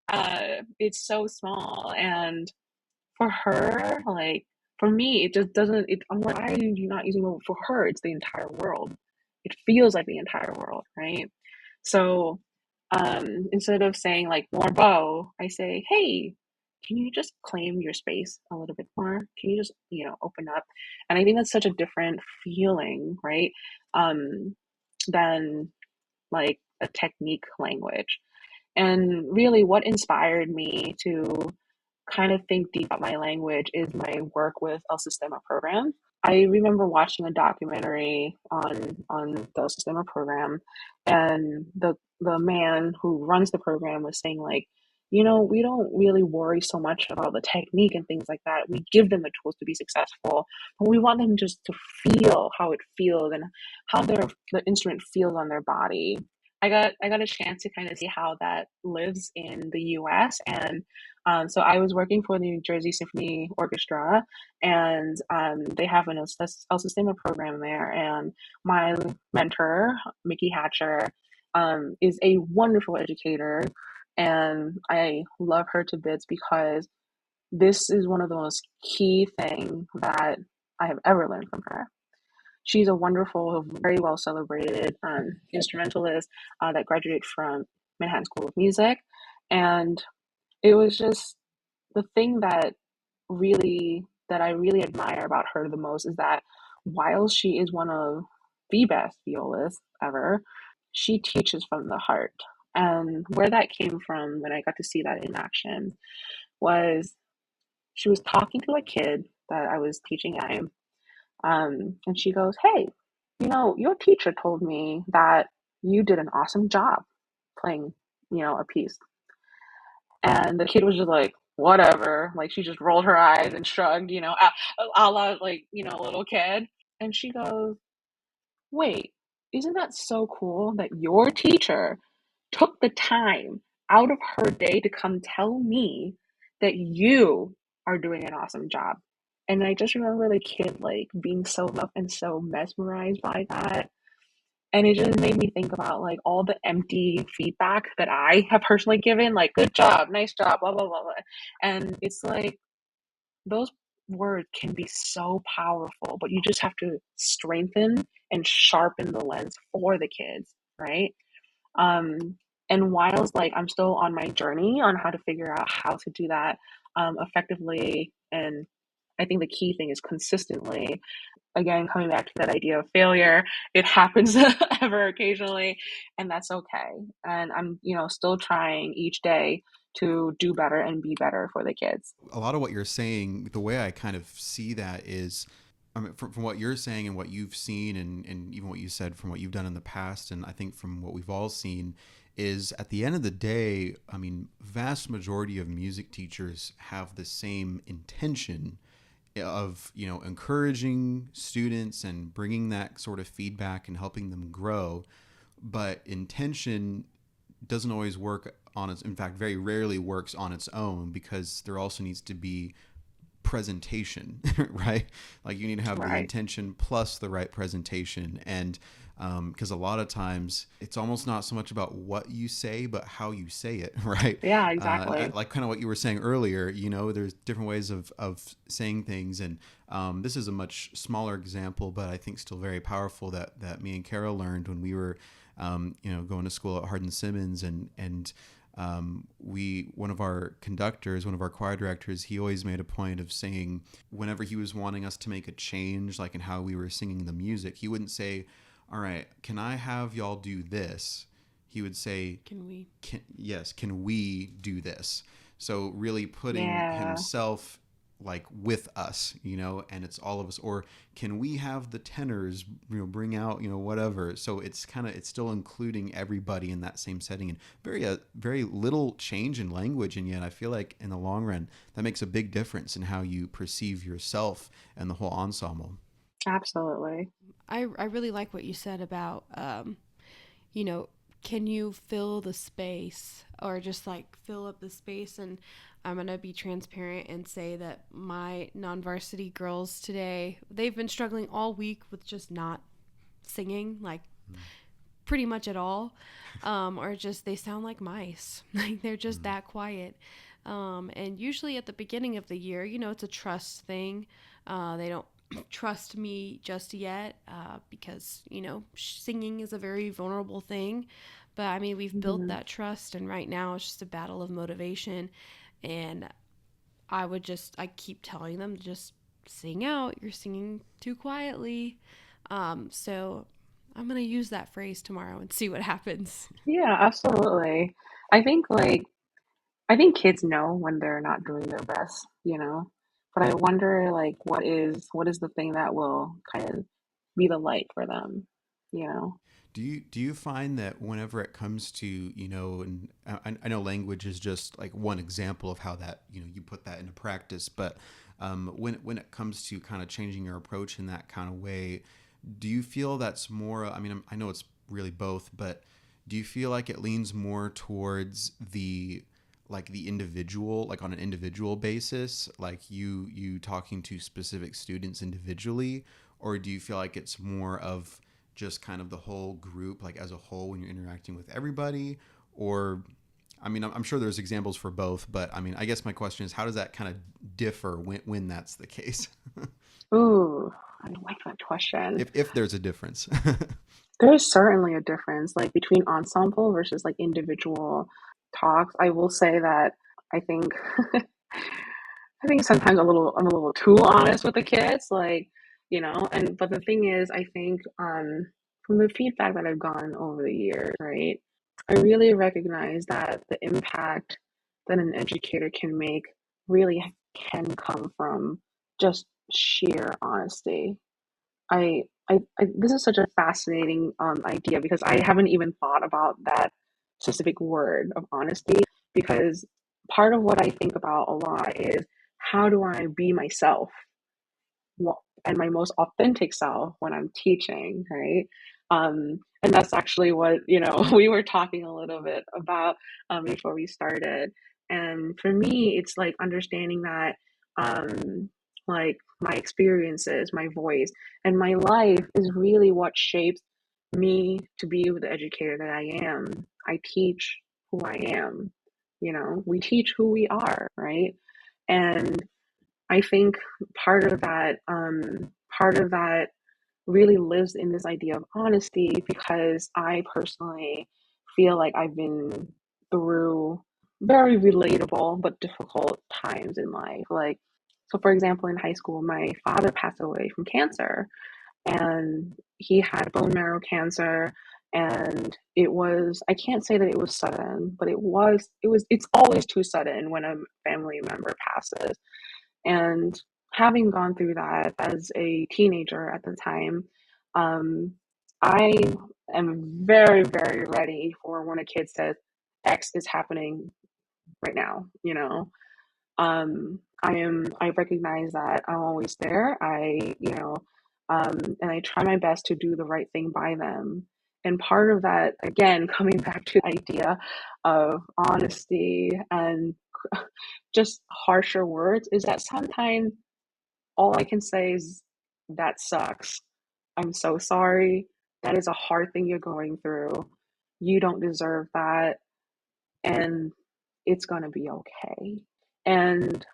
Speaker 3: Um, it's so small, and for her, like for me, it just doesn't. I'm like, why are you not using it for her? It's the entire world. It feels like the entire world, right? So instead of saying like more bow, I say, hey, can you just claim your space a little bit more? Can you just open up? And I think that's such a different feeling, right? Than like a technique language. And really, what inspired me to kind of think deep about my language is my work with El Sistema program. I remember watching a documentary on the El Sistema program, and the man who runs the program was saying like, we don't really worry so much about the technique and things like that. We give them the tools to be successful, but we want them just to feel how it feels and how the instrument feels on their body. I got a chance to kind of see how that lives in the U.S. and so I was working for the New Jersey Symphony Orchestra, and they have an El Sistema program there. And my mentor, Mickey Hatcher, is a wonderful educator, and I love her to bits because this is one of the most key things that I have ever learned from her. She's a wonderful, very well celebrated instrumentalist that graduated from Manhattan School of Music, and it was just the thing that I really admire about her the most is that while she is one of the best violists ever, she teaches from the heart. And where that came from when I got to see that in action was she was talking to a kid that I was teaching at, and she goes, "Hey, your teacher told me that you did an awesome job playing, a piece." And the kid was just like, whatever. Like she just rolled her eyes and shrugged, a la like, a little kid. And she goes, wait, isn't that so cool that your teacher took the time out of her day to come tell me that you are doing an awesome job? And I just remember the kid like being so loved and so mesmerized by that. And it just made me think about like all the empty feedback that I have personally given, like good job, nice job, blah blah blah blah. And it's like those words can be so powerful, but you just have to strengthen and sharpen the lens for the kids, right? Um, and whilst like I'm still on my journey on how to figure out how to do that effectively, and I think the key thing is consistently, again, coming back to that idea of failure, it happens ever occasionally, and that's okay. And I'm, still trying each day to do better and be better for the kids.
Speaker 2: A lot of what you're saying, the way I kind of see that is, I mean, from what you're saying and what you've seen, and even what you said from what you've done in the past, and I think from what we've all seen, is at the end of the day, I mean, vast majority of music teachers have the same intention of encouraging students and bringing that sort of feedback and helping them grow, but intention doesn't always work on its, in fact very rarely works on its own, because there also needs to be presentation, right? Like you need to have the
Speaker 3: Right.
Speaker 2: intention plus the right presentation. And because a lot of times it's almost not so much about what you say, but how you say it, right?
Speaker 3: Yeah,
Speaker 2: And
Speaker 3: exactly.
Speaker 2: like kind of what you were saying earlier, there's different ways of saying things. And this is a much smaller example, but I think still very powerful, that me and Carol learned when we were, going to school at Hardin Simmons. And one of our conductors, one of our choir directors, he always made a point of saying, whenever he was wanting us to make a change, like in how we were singing the music, he wouldn't say, all right, can I have y'all do this? He would say,
Speaker 1: Can we?
Speaker 2: Yes, can we do this? So really putting
Speaker 3: Yeah,
Speaker 2: himself like with us, and it's all of us. Or can we have the tenors, bring out, whatever. So it's still including everybody in that same setting, and very little change in language. And yet I feel like in the long run, that makes a big difference in how you perceive yourself and the whole ensemble.
Speaker 3: absolutely.
Speaker 1: I really like what you said about, you know, can you fill the space or just like fill up the space? And I'm going to be transparent and say that my non varsity girls today, they've been struggling all week with just not singing, like pretty much at all. Or just they sound like mice, like they're just
Speaker 2: Mm.
Speaker 1: that quiet. And usually at the beginning of the year, it's a trust thing. They don't trust me just yet because, singing is a very vulnerable thing. But I mean, we've built
Speaker 3: Hmm.
Speaker 1: that trust, and right now it's just a battle of motivation. And I keep telling them to just sing out. You're singing too quietly. So I'm going to use that phrase tomorrow and see what happens.
Speaker 3: Yeah, absolutely. I think like I think kids know when they're not doing their best, you know. But I wonder like what is the thing that will kind of be the light for them, you know?
Speaker 2: Do you find that whenever it comes to, and I know language is just like one example of how that, you put that into practice, but when it comes to kind of changing your approach in that kind of way, do you feel that's more, I mean, I know it's really both, but do you feel like it leans more towards the individual, like on an individual basis, like you talking to specific students individually, or do you feel like it's more of just kind of the whole group, like as a whole, when you're interacting with everybody? Or, I mean, I'm sure there's examples for both, but I mean, I guess my question is, how does that kind of differ when that's the case?
Speaker 3: Ooh, I like that question.
Speaker 2: if there's a difference.
Speaker 3: There is certainly a difference, like between ensemble versus like individual talks. I will say that I think I think sometimes I'm a little too honest with the kids, like, and but the thing is, I think from the feedback that I've gotten over the years, right, I really recognize that the impact that an educator can make really can come from just sheer honesty. This is such a fascinating idea because I haven't even thought about that specific word of honesty because part of what I think about a lot is how do I be myself and my most authentic self when I'm teaching, right? And that's actually what, we were talking a little bit about before we started. And for me, it's like understanding that, like my experiences, my voice, and my life is really what shapes me to be the educator that I am. I teach who I am. We teach who we are, right? And I think part of that really lives in this idea of honesty because I personally feel like I've been through very relatable but difficult times in life. Like, so for example, in high school, my father passed away from cancer, and he had bone marrow cancer. And I can't say that it was sudden, but it's always too sudden when a family member passes. And having gone through that as a teenager at the time, um, I am very, very ready for when a kid says X is happening right now, I recognize that I'm always there. And I try my best to do the right thing by them. And part of that, again, coming back to the idea of honesty and just harsher words, is that sometimes all I can say is that sucks. I'm so sorry. That is a hard thing you're going through. You don't deserve that. And it's going to be okay. And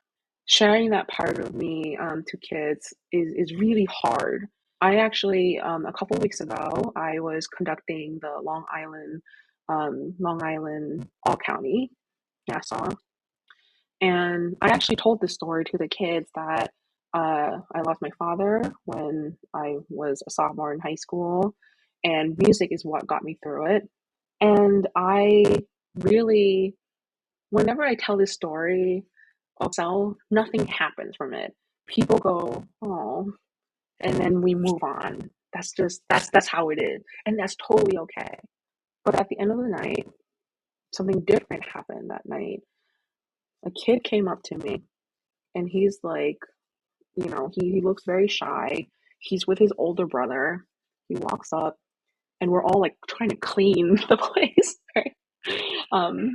Speaker 3: sharing that part of me to kids is really hard. I actually, a couple weeks ago, I was conducting the Long Island All County Nassau, and I actually told this story to the kids that I lost my father when I was a sophomore in high school, and music is what got me through it. And I really whenever I tell this story, so nothing happens from it. People go, oh, and then we move on. That's how it is. And that's totally okay. But at the end of the night, something different happened that night. A kid came up to me and he's like, he looks very shy. He's with his older brother. He walks up and we're all like trying to clean the place, right?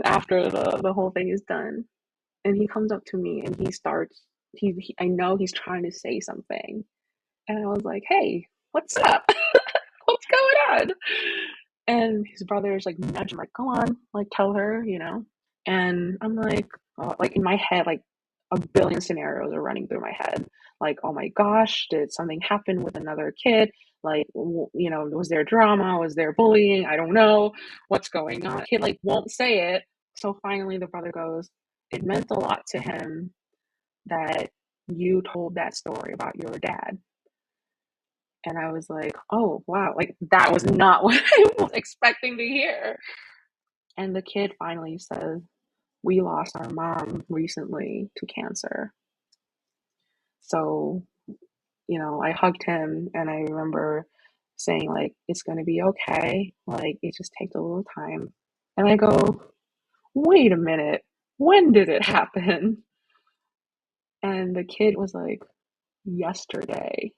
Speaker 3: After the whole thing is done. And he comes up to me and he starts, I know he's trying to say something. And I was like, hey, what's up? What's going on? And his brother's like, nudge him, like, go on, like, tell her, And I'm like in my head, like a billion scenarios are running through my head. Like, oh my gosh, did something happen with another kid? Like, was there drama? Was there bullying? I don't know what's going on. Kid like won't say it. So finally the brother goes, it meant a lot to him that you told that story about your dad. And I was like, oh, wow, like that was not what I was expecting to hear. And the kid finally said, we lost our mom recently to cancer. So, I hugged him and I remember saying, like, it's going to be okay. Like, it just takes a little time. And I go, wait a minute, when did it happen? And the kid was like, yesterday.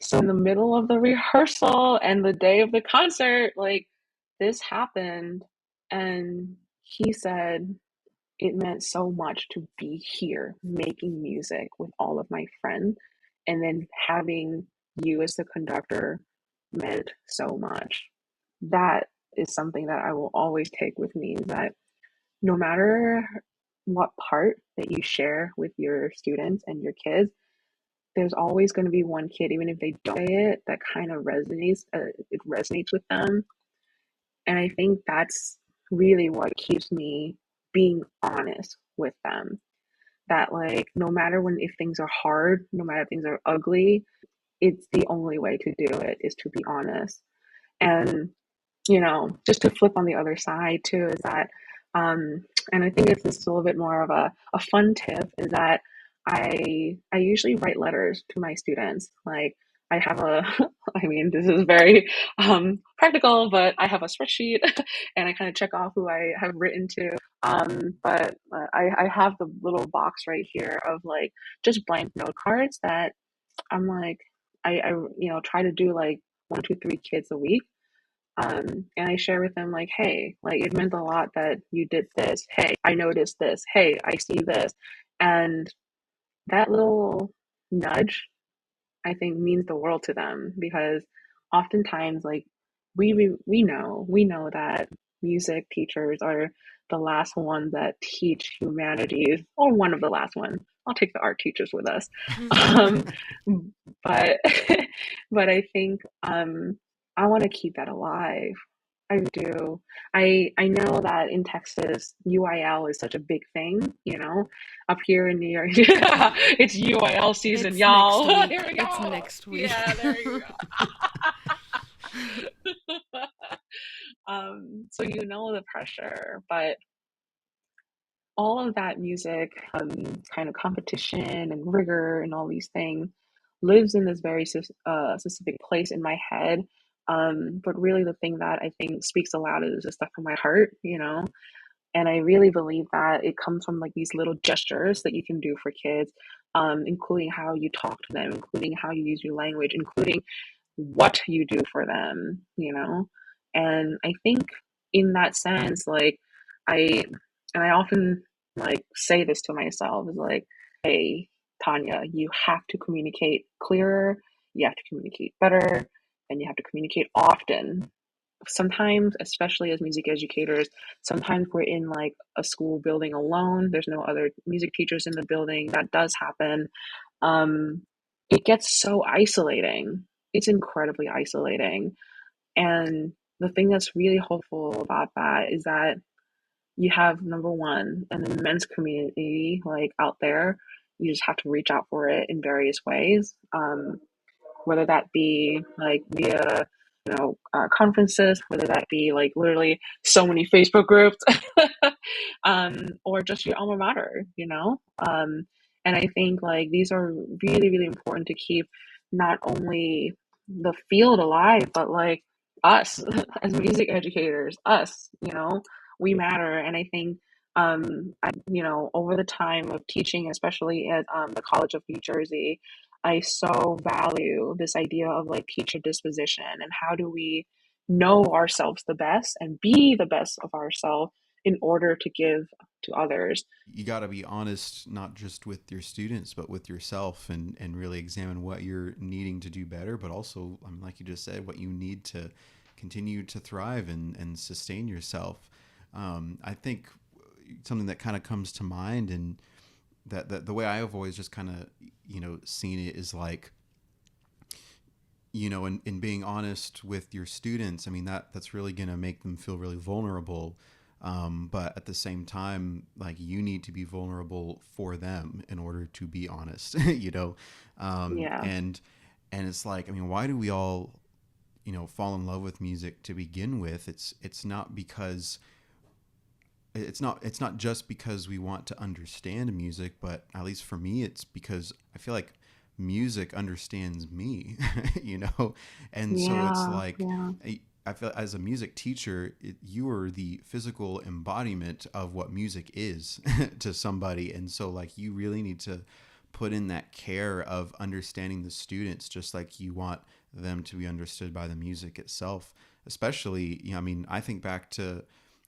Speaker 3: So in the middle of the rehearsal and the day of the concert, like this happened. And he said, it meant so much to be here making music with all of my friends. And then having you as the conductor meant so much. That is something that I will always take with me, is that no matter what part that you share with your students and your kids, there's always going to be one kid, even if they don't say it, that kind of resonates. It resonates with them, and I think that's really what keeps me being honest with them. That like, no matter if things are hard, no matter if things are ugly, it's the only way to do it is to be honest. And just to flip on the other side too, is that, and I think this is a little bit more of a fun tip, is that I usually write letters to my students. Like I have I mean, this is very practical, but I have a spreadsheet and I kind of check off who I have written to. But I have the little box right here of like just blank note cards that I'm like, I try to do like 1, 2, 3 kids a week. And I share with them like, hey, like it meant a lot that you did this. Hey, I noticed this. Hey, I see this. And that little nudge, I think, means the world to them, because oftentimes like we know that music teachers are the last ones that teach humanities, or one of the last ones. I'll take the art teachers with us. um, but but I think I want to keep that alive. I do. I know that in Texas, UIL is such a big thing, Up here in New York, yeah, it's UIL season,
Speaker 1: It's
Speaker 3: y'all.
Speaker 1: next week.
Speaker 3: Here we go.
Speaker 1: It's next week.
Speaker 3: Yeah, there you go. So the pressure, but all of that music, kind of competition and rigor and all these things lives in this very specific place in my head. But really the thing that I think speaks the loudest is the stuff from my heart. And I really believe that it comes from like these little gestures that you can do for kids, including how you talk to them, including how you use your language, including what you do for them. And I think in that sense, like I I often like say this to myself, is like, hey, Tanya, you have to communicate clearer, you have to communicate better, and you have to communicate often. Sometimes, especially as music educators, sometimes we're in like a school building alone. There's no other music teachers in the building. That does happen. Um, it gets so isolating. It's incredibly isolating. And the thing that's really hopeful about that is that you have, number one, an immense community like out there. You just have to reach out for it in various ways. Whether that be like via conferences, whether that be like literally so many Facebook groups, or just your alma mater, and I think like these are really, really important to keep not only the field alive, but like us as music educators, we matter. And I think, over the time of teaching, especially at the College of New Jersey, I so value this idea of like teacher disposition and how do we know ourselves the best and be the best of ourselves in order to give to others.
Speaker 2: You got to be honest, not just with your students, but with yourself, and really examine what you're needing to do better, but also, I mean, like you just said, what you need to continue to thrive and sustain yourself. I think something that kind of comes to mind, and that the way I have always just kind of, seen it is like, in being honest with your students, I mean, that's really going to make them feel really vulnerable. But at the same time, like, you need to be vulnerable for them in order to be honest,
Speaker 3: Yeah.
Speaker 2: And it's like, I mean, why do we all, fall in love with music to begin with? It's not because it's not just because we want to understand music, but at least for me, it's because I feel like music understands me, and so it's
Speaker 3: Yeah.
Speaker 2: like,
Speaker 3: Yeah.
Speaker 2: I feel as a music teacher, you are the physical embodiment of what music is to somebody, and so like you really need to put in that care of understanding the students, just like you want them to be understood by the music itself. Especially, I mean, I think back to,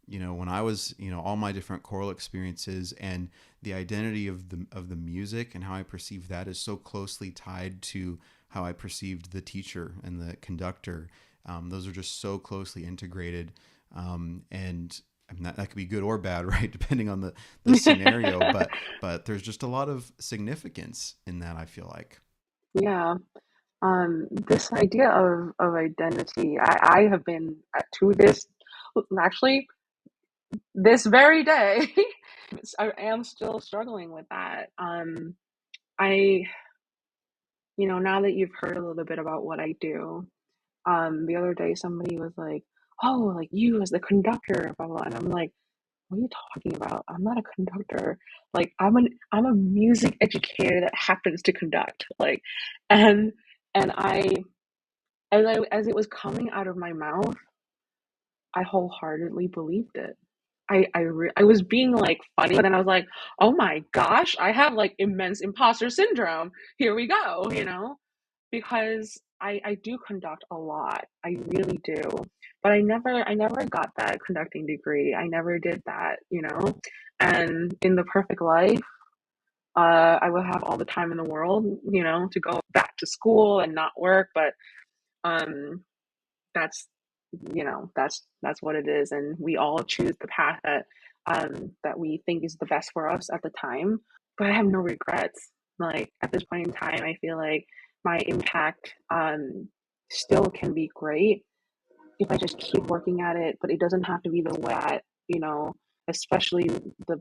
Speaker 2: when I was, all my different choral experiences, and the identity of the music and how I perceive that is so closely tied to how I perceived the teacher and the conductor. Those are just so closely integrated, and I mean, that could be good or bad, right, depending on the scenario. But there's just a lot of significance in that, I feel like.
Speaker 3: Yeah. This idea of identity, I have been to this actually this very day. I am still struggling with that. I, now that you've heard a little bit about what I do, the other day somebody was like, "Oh, like you as the conductor, blah blah," and I'm like, "What are you talking about? I'm not a conductor. Like I'm a music educator that happens to conduct." Like, and and as it was coming out of my mouth, I wholeheartedly believed it. I was being like funny, but then I was like, oh my gosh, I have like immense imposter syndrome. Here we go, because I do conduct a lot. I really do. But I never got that conducting degree. I never did that. And in the perfect life, I would have all the time in the world, to go back to school and not work. But um that's that's what it is, and we all choose the path that we think is the best for us at the time. But I have no regrets. Like at this point in time, I feel like my impact still can be great if I just keep working at it, but it doesn't have to be the way that, especially the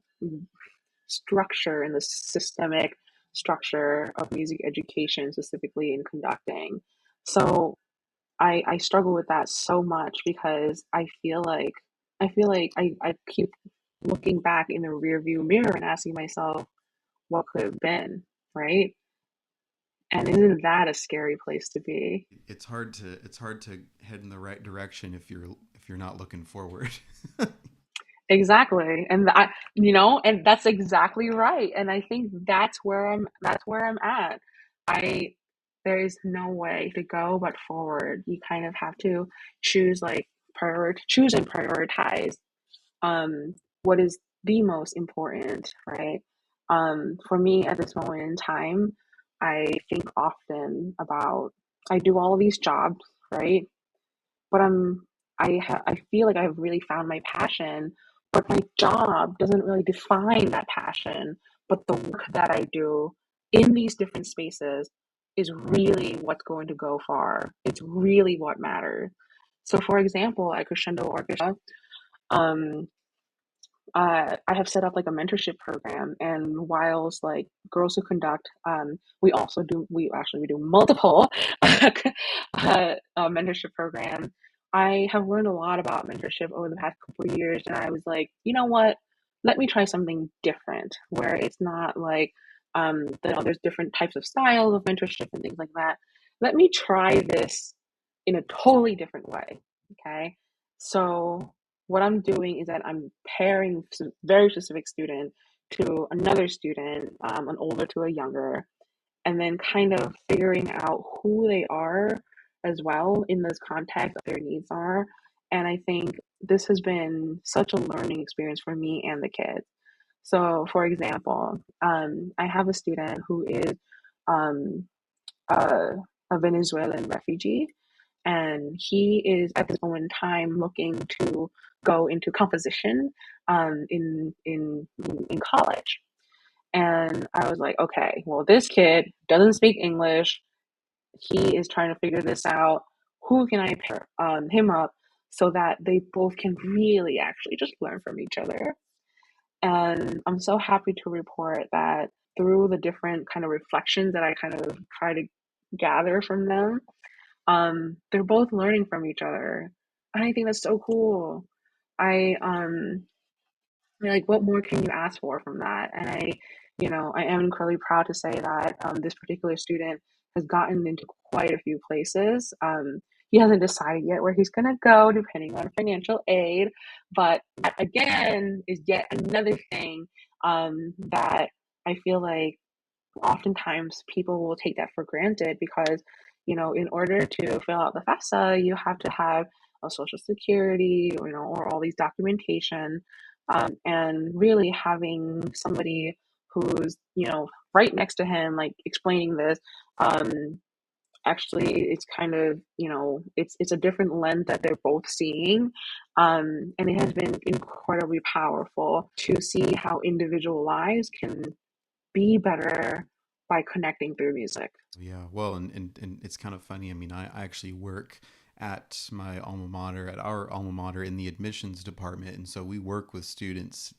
Speaker 3: structure and the systemic structure of music education, specifically in conducting. So I struggle with that so much because I keep looking back in the rear view mirror and asking myself what could have been, right? And isn't that a scary place to be?
Speaker 2: It's hard to head in the right direction if you're not looking forward.
Speaker 3: Exactly. And that's exactly right. And I think that's where I'm at. I There is no way to go but forward. You kind of have to choose and prioritize um, what is the most important, right? For me at this moment in time, I think often about I do all of these jobs, right? But I feel like I've really found my passion, but my job doesn't really define that passion. But the work that I do in these different spaces is really what's going to go far. It's really what matters. So, for example, at Crescendo Orchestra, um, I have set up like a mentorship program, and whilst like Girls Who Conduct, we do multiple mentorship program. I have learned a lot about mentorship over the past couple of years, and I was like, you know what? Let me try something different, where it's not like there's different types of styles of mentorship and things like that. Let me try this in a totally different way. Okay, so what I'm doing is that I'm pairing some very specific student to another student, an older to a younger, and then kind of figuring out who they are as well in this context, what their needs are. And I think this has been such a learning experience for me and the kids. So, for example, I have a student who is um, a, a Venezuelan refugee, and he is at this moment in time looking to go into composition in college. And I was like, okay, well, this kid doesn't speak English. He is trying to figure this out. Who can I pair him up so that they both can really actually just learn from each other? And I'm so happy to report that through the different kind of reflections that I kind of try to gather from them, they're both learning from each other. And I think that's so cool. I like, what more can you ask for from that? And I am incredibly proud to say that this particular student has gotten into quite a few places. He hasn't decided yet where he's going to go, depending on financial aid. But that, again, is yet another thing that I feel like oftentimes people will take that for granted because, in order to fill out the FAFSA, you have to have a social security, or all these documentation. And really having somebody who's, right next to him, like explaining this, actually it's kind of, it's a different lens that they're both seeing. And it has been incredibly powerful to see how individual lives can be better by connecting through music.
Speaker 2: Yeah, well, and it's kind of funny. I mean, I actually work at my alma mater, at our alma mater in the admissions department, and so we work with students,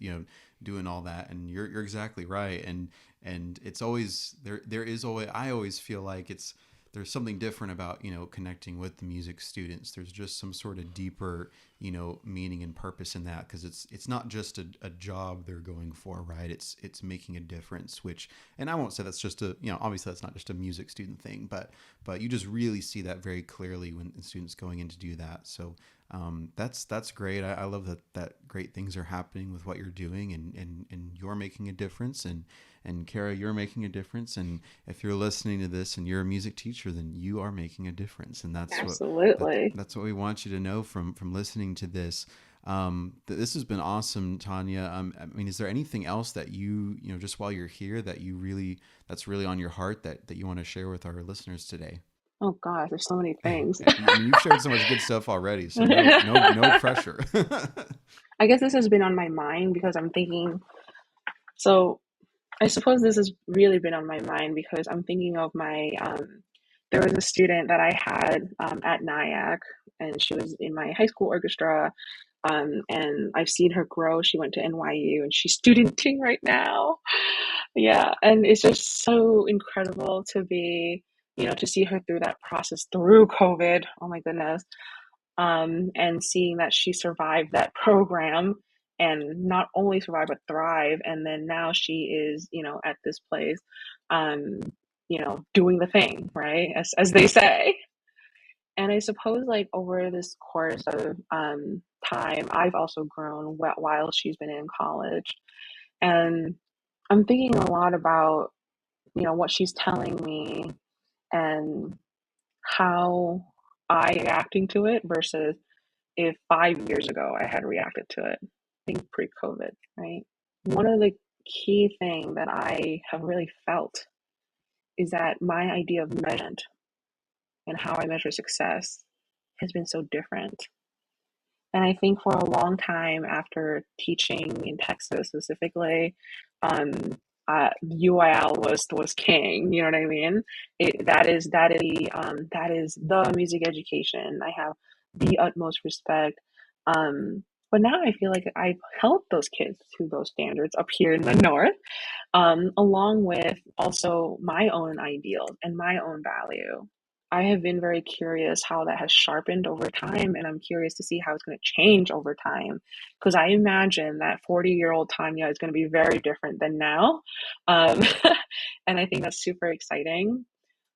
Speaker 2: doing all that. And you're exactly right. And it's always there is always, I always feel like there's something different about, connecting with the music students. There's just some sort of deeper, meaning and purpose in that, because it's not just a job they're going for, right? It's making a difference, which, and I won't say that's just obviously that's not just a music student thing, but you just really see that very clearly when students going in to do that. So that's great. I love that great things are happening with what you're doing, and you're making a difference, and Kara, you're making a difference. And if you're listening to this and you're a music teacher, then you are making a difference. And
Speaker 3: Absolutely.
Speaker 2: that's what we want you to know from listening to this. This has been awesome, Tanya. I mean, is there anything else that just while you're here, that's really on your heart that you want to share with our listeners today?
Speaker 3: Oh gosh, there's so many things.
Speaker 2: I mean, you've shared so much good stuff already, so no pressure.
Speaker 3: I guess this has been on my mind because I'm thinking, so I suppose this has really been on my mind because I'm thinking of there was a student that I had at NIAC, and she was in my high school orchestra. And I've seen her grow. She went to NYU and she's studenting right now. Yeah. And it's just so incredible to be, to see her through that process through COVID. Oh my goodness. And seeing that she survived that program and not only survive but thrive. And then now she is, at this place, um, doing the thing, right? As they say. And I suppose like over this course of time, I've also grown while she's been in college. And I'm thinking a lot about, what she's telling me and how I reacting to it versus if 5 years ago I had reacted to it, I think pre-COVID, right? One of the key things that I have really felt is that my idea of measurement and how I measure success has been so different. And I think for a long time after teaching in Texas specifically, um, UIL was king. You know what I mean? That is the music education. I have the utmost respect. But now I feel like I've helped those kids to those standards up here in the north, along with also my own ideals and my own value. I have been very curious how that has sharpened over time, and I'm curious to see how it's going to change over time. Because I imagine that 40-year-old Tanya is going to be very different than now. Um, and I think that's super exciting.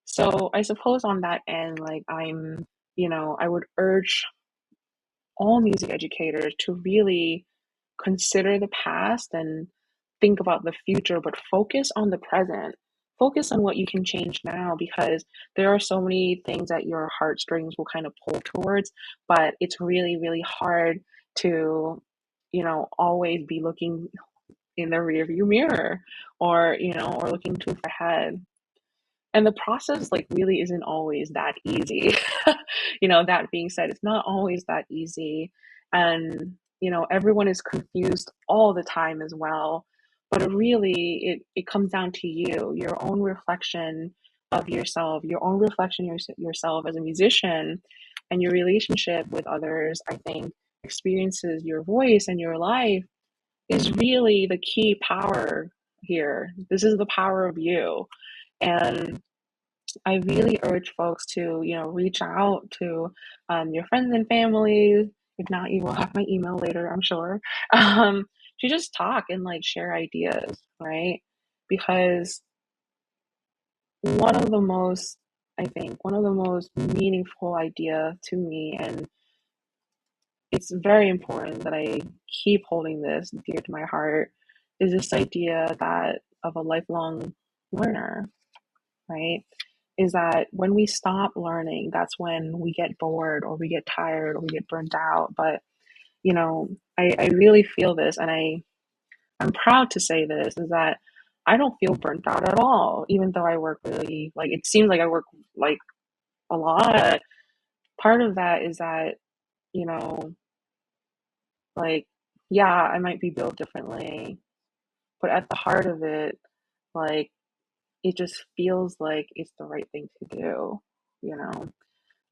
Speaker 3: So I suppose on that end, like I would urge all music educators to really consider the past and think about the future, but focus on the present. Focus on what you can change now, because there are so many things that your heartstrings will kind of pull towards, but it's really, really hard to, always be looking in the rearview mirror, or looking too far ahead. And the process like really isn't always that easy. That being said, it's not always that easy. And everyone is confused all the time as well. But it comes down to you, your own reflection of yourself, your own reflection yourself as a musician, and your relationship with others. I think experiences, your voice and your life is really the key power here. This is the power of you. And I really urge folks to, reach out to your friends and family. If not, you will have my email later, I'm sure. Um, to just talk and like share ideas, right? Because one of the most meaningful idea to me, and it's very important that I keep holding this dear to my heart, is this idea that of a lifelong learner, right? Is that when we stop learning, that's when we get bored or we get tired or we get burnt out. But, I really feel this, and I'm proud to say this, is that I don't feel burnt out at all, even though I work really, like, it seems like I work like a lot. Part of that is that, you know, like, yeah, I might be built differently, but at the heart of it, like, it just feels like it's the right thing to do, you know?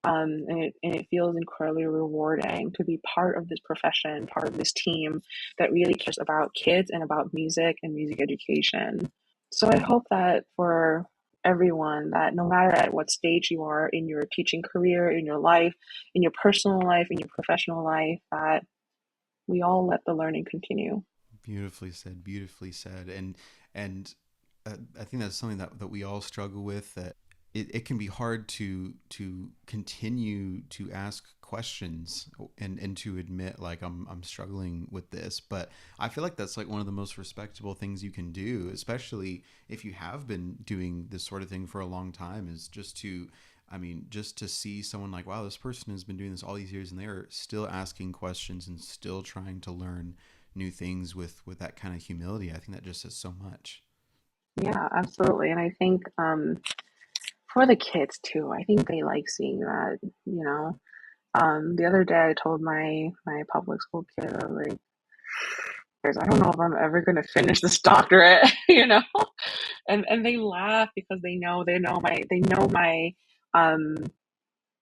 Speaker 3: And it feels incredibly rewarding to be part of this profession, part of this team that really cares about kids and about music and music education. So I hope that for everyone, that no matter at what stage you are in your teaching career, in your life, in your personal life, in your professional life, that we all let the learning continue.
Speaker 2: Beautifully said. Beautifully said. And I think that's something that we all struggle with. That it can be hard to continue to ask questions and to admit like I'm struggling with this. But I feel like that's like one of the most respectable things you can do, especially if you have been doing this sort of thing for a long time, is just to see someone like, wow, this person has been doing this all these years and they're still asking questions and still trying to learn new things with that kind of humility. I think that just says so much.
Speaker 3: Yeah, absolutely. And I think for the kids too, I think they like seeing that, you know. The other day I told my public school kid, I was like, "Guys, I don't know if I'm ever gonna finish this doctorate," and they laugh because um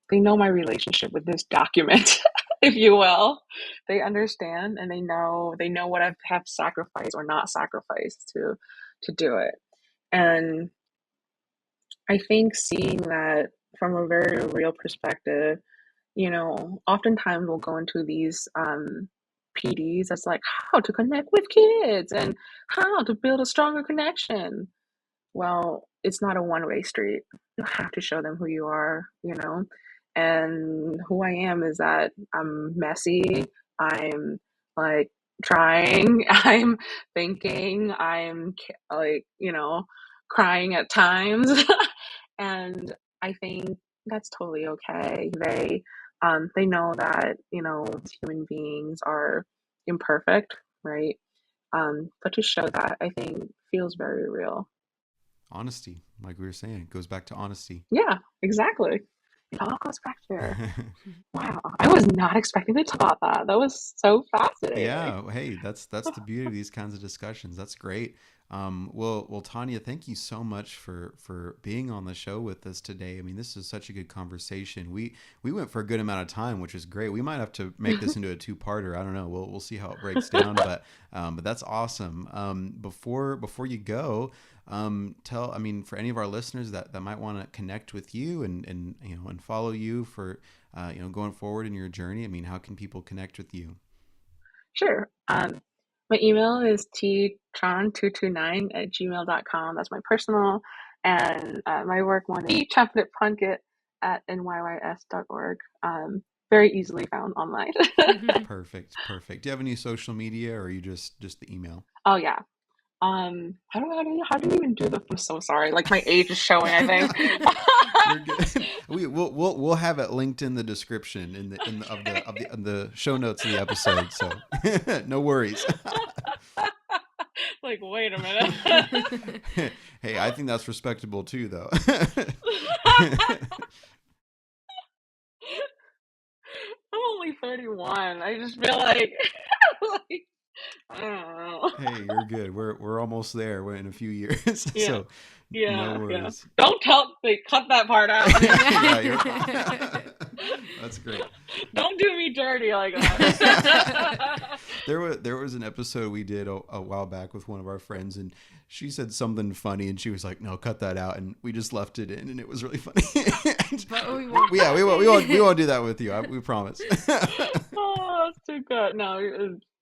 Speaker 3: they know my relationship with this document, if you will. They understand, and they know what I have sacrificed or not sacrificed to do it. And I think seeing that from a very real perspective, oftentimes we'll go into these PDs that's like how to connect with kids and how to build a stronger connection. Well, it's not a one-way street. You have to show them who you are, And who I am is that I'm messy. I'm like trying. I'm thinking. I'm like, crying at times. And I think that's totally okay. They know that, human beings are imperfect, right? But to show that, I think feels very real.
Speaker 2: Honesty, like we were saying, it goes back to honesty.
Speaker 3: Yeah, exactly. It all goes back there. Wow, I was not expecting to talk about that. That was so fascinating.
Speaker 2: Yeah, hey, that's the beauty of these kinds of discussions. That's great. Well, Tanya, thank you so much for being on the show with us today. I mean, this is such a good conversation. We went for a good amount of time, which is great. We might have to make this into a two-parter. I don't know. We'll see how it breaks down, but that's awesome. Before you go, for any of our listeners that might want to connect with you and follow you for going forward in your journey. I mean, how can people connect with you?
Speaker 3: Sure. My email is tchan229@gmail.com. That's my personal. And my work one is Chanphanitpornkit@nyys.org. Very easily found online.
Speaker 2: Perfect. Do you have any social media, or are you just the email?
Speaker 3: Oh yeah. How do you even do this? I'm so sorry. Like, my age is showing, I think.
Speaker 2: You're good. We'll have it linked in the description in the show notes of the episode. So no worries.
Speaker 3: Like, wait a minute.
Speaker 2: Hey, I think that's respectable too, though.
Speaker 3: I'm only 31. I just feel like, I don't know.
Speaker 2: Hey, you're good. We're almost there. We're in a few years.
Speaker 3: Yeah.
Speaker 2: So no worries.
Speaker 3: Yeah. Don't cut that part out.
Speaker 2: That's great.
Speaker 3: Don't do me dirty like that.
Speaker 2: There was an episode we did a while back with one of our friends, and she said something funny, and she was like, "No, cut that out," and we just left it in, and it was really funny.
Speaker 1: But we won't.
Speaker 2: Yeah, we won't do that with you. We promise.
Speaker 3: Oh, that's too good. No,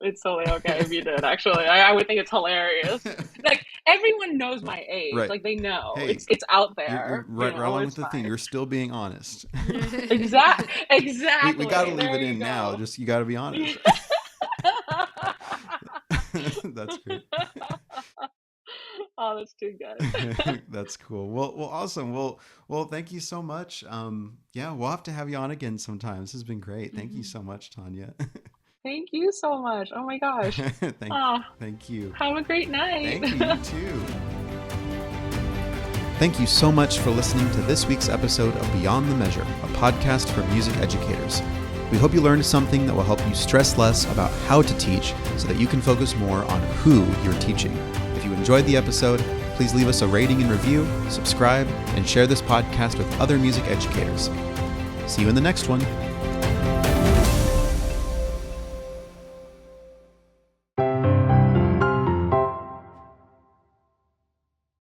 Speaker 3: it's totally okay if you did. Actually, I would think it's hilarious. Like, everyone knows my age.
Speaker 2: Right.
Speaker 3: Like, they know.
Speaker 2: Hey,
Speaker 3: it's out there.
Speaker 2: You're right along with the thing. You're still being honest.
Speaker 3: Exactly.
Speaker 2: We got to leave it in now. Just, you got to be honest. That's great.
Speaker 3: Oh, that's too good.
Speaker 2: That's cool. Well, awesome. Well, thank you so much. Yeah, we'll have to have you on again sometime. This has been great. Thank you so much, Tanya.
Speaker 3: Thank you so much. Oh my gosh.
Speaker 2: Thank you.
Speaker 3: Have a great night.
Speaker 2: Thank you, you too. Thank you so much for listening to this week's episode of Beyond the Measure, a podcast for music educators. We hope you learned something that will help you stress less about how to teach so that you can focus more on who you're teaching. If you enjoyed the episode, please leave us a rating and review, subscribe, and share this podcast with other music educators. See you in the next one.